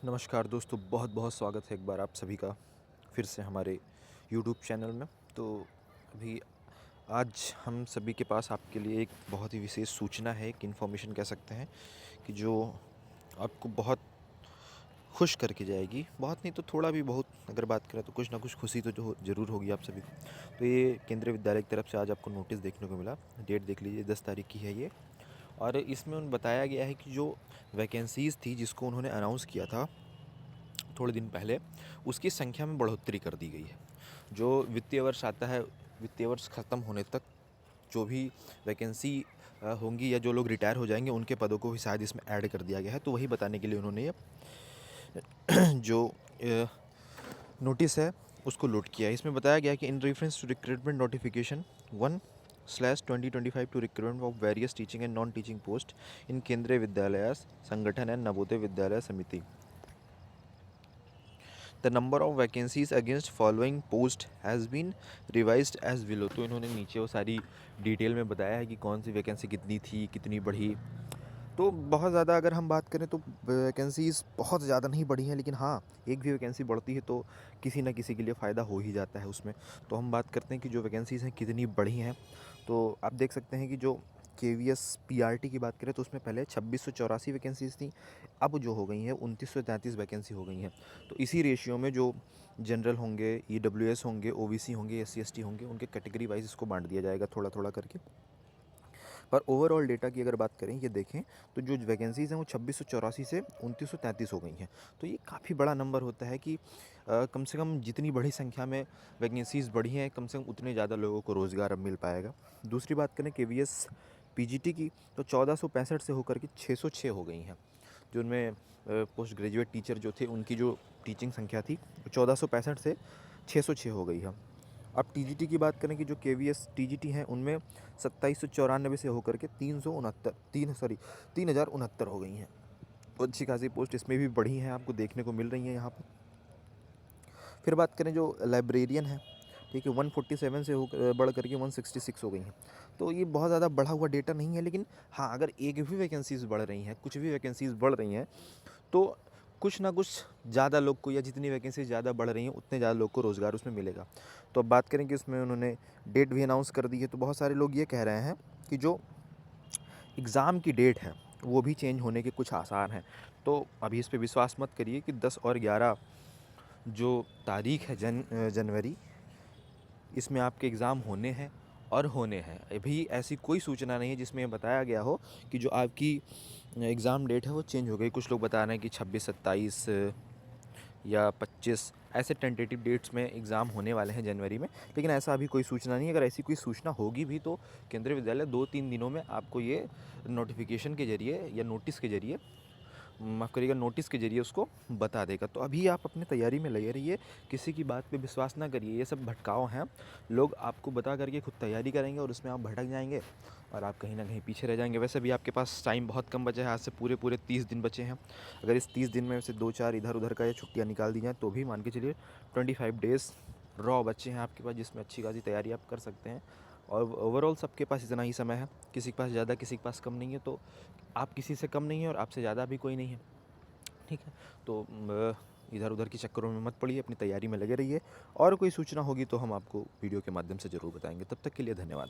नमस्कार दोस्तों, बहुत बहुत स्वागत है एक बार आप सभी का फिर से हमारे यूट्यूब चैनल में। तो अभी आज हम सभी के पास आपके लिए एक बहुत ही विशेष सूचना है, एक इन्फॉर्मेशन कह सकते हैं कि जो आपको बहुत खुश करके जाएगी। बहुत नहीं तो थोड़ा भी बहुत अगर बात करें तो कुछ ना कुछ खुशी तो जो ज़रूर होगी आप सभी को। तो ये केंद्रीय विद्यालय की तरफ से आज आपको नोटिस देखने को मिला। डेट देख लीजिए, 10 तारीख की है ये। और इसमें बताया गया है कि जो वैकेंसीज़ थी जिसको उन्होंने अनाउंस किया था थोड़े दिन पहले, उसकी संख्या में बढ़ोतरी कर दी गई है। जो वित्तीय वर्ष आता है, वित्तीय वर्ष ख़त्म होने तक जो भी वैकेंसी होंगी या जो लोग रिटायर हो जाएंगे उनके पदों को भी शायद इसमें ऐड कर दिया गया है। तो वही बताने के लिए उन्होंने ये जो नोटिस है उसको लोड किया है। इसमें बताया गया है कि in reference to recruitment notification 1/2025 to recruitment of various teaching and non teaching post in Kendriya Vidyalaya Sangathan and Navodaya Vidyalaya Samiti, the number of vacancies against following post has been revised as below. तो इन्होंने नीचे वो सारी डिटेल में बताया है कि कौन सी वैकेंसी कितनी थी, कितनी बढ़ी। तो बहुत ज़्यादा अगर हम बात करें तो वैकेंसीज़ बहुत ज़्यादा नहीं बढ़ी हैं, लेकिन हाँ, एक भी वैकेंसी बढ़ती है तो किसी न किसी के लिए फ़ायदा हो ही जाता है उसमें। तो हम बात करते हैं कि जो वैकेंसीज़ हैं कितनी बढ़ी हैं। तो आप देख सकते हैं कि जो केवीएस पीआरटी की बात करें तो उसमें पहले 2684 वैकेंसीज़ थी, अब जो हो गई हैं 2933 वैकेंसी हो गई हैं। तो इसी रेशियो में जो जनरल होंगे, ईडब्ल्यूएस होंगे, ओबीसी होंगे, एससी एसटी होंगे, उनके कैटेगरी वाइज इसको बांट दिया जाएगा थोड़ा थोड़ा करके। पर ओवरऑल डेटा की अगर बात करें, ये देखें तो जो वैकेंसीज़ हैं वो 2684 से 2933 हो गई हैं। तो ये काफ़ी बड़ा नंबर होता है कि कम से कम जितनी बड़ी संख्या में वैकेंसीज़ बढ़ी हैं, कम से कम उतने ज़्यादा लोगों को रोज़गार अब मिल पाएगा। दूसरी बात करें केवीएस पीजीटी की, तो 1465 से होकर के 606 हो गई हैं। जो उनमें पोस्ट ग्रेजुएट टीचर जो थे उनकी जो टीचिंग संख्या थी वो 1465 से 606 हो गई है। अब टीजीटी की बात करें कि जो केवीएस टीजीटी हैं उनमें 2794 से होकर के 3069 हो गई हैं। तो अच्छी खासी पोस्ट इसमें भी बढ़ी हैं, आपको देखने को मिल रही हैं यहाँ पर। फिर बात करें जो लाइब्रेरियन है, ठीक है, 147 से हो बढ़ करके 166 हो गई हैं। तो ये बहुत ज़्यादा बढ़ा हुआ डेटा नहीं है, लेकिन हाँ, अगर एक भी वैकेंसीज़ बढ़ रही हैं, कुछ भी वैकेंसीज़ बढ़ रही हैं, तो कुछ ना कुछ ज़्यादा लोग को, या जितनी वैकेंसी ज़्यादा बढ़ रही हैं उतने ज़्यादा लोग को रोज़गार उसमें मिलेगा। तो अब बात करें कि उसमें उन्होंने डेट भी अनाउंस कर दी है। तो बहुत सारे लोग ये कह रहे हैं कि जो एग्ज़ाम की डेट है वो भी चेंज होने के कुछ आसार हैं। तो अभी इस पे विश्वास मत करिए कि 10 और 11 जो तारीख है जनवरी, इसमें आपके एग्ज़ाम होने हैं और होने हैं। अभी ऐसी कोई सूचना नहीं है जिसमें ये बताया गया हो कि जो आपकी एग्ज़ाम डेट है वो चेंज हो गई। कुछ लोग बता रहे हैं कि 26, 27 या 25 ऐसे टेंटेटिव डेट्स में एग्ज़ाम होने वाले हैं जनवरी में, लेकिन ऐसा अभी कोई सूचना नहीं है। अगर ऐसी कोई सूचना होगी भी तो केंद्रीय विद्यालय 2-3 दिनों में आपको ये नोटिफिकेशन के ज़रिए या नोटिस के ज़रिए, माफ़ करिएगा, नोटिस के ज़रिए उसको बता देगा। तो अभी आप अपनी तैयारी में लगे रहिए, किसी की बात पे विश्वास ना करिए। ये सब भटकाव हैं, लोग आपको बता करके खुद तैयारी करेंगे और उसमें आप भटक जाएंगे और आप कहीं ना कहीं पीछे रह जाएंगे। वैसे भी आपके पास टाइम बहुत कम बचा है, आज से पूरे पूरे 30 दिन बचे हैं। अगर इस 30 दिन में से 2-4 इधर उधर का या छुट्टियाँ निकाल दी जाएँ तो भी मान के चलिए 25 डेज़ रॉ बच्चे हैं आपके पास, जिसमें अच्छी खासी तैयारी आप कर सकते हैं। और ओवरऑल सबके पास इतना ही समय है, किसी के पास ज़्यादा, किसी के पास कम नहीं है। तो आप किसी से कम नहीं है और आपसे ज़्यादा भी कोई नहीं है, ठीक है। तो इधर उधर के चक्करों में मत पड़िए, अपनी तैयारी में लगे रहिए। और कोई सूचना होगी तो हम आपको वीडियो के माध्यम से ज़रूर बताएंगे। तब तक के लिए धन्यवाद।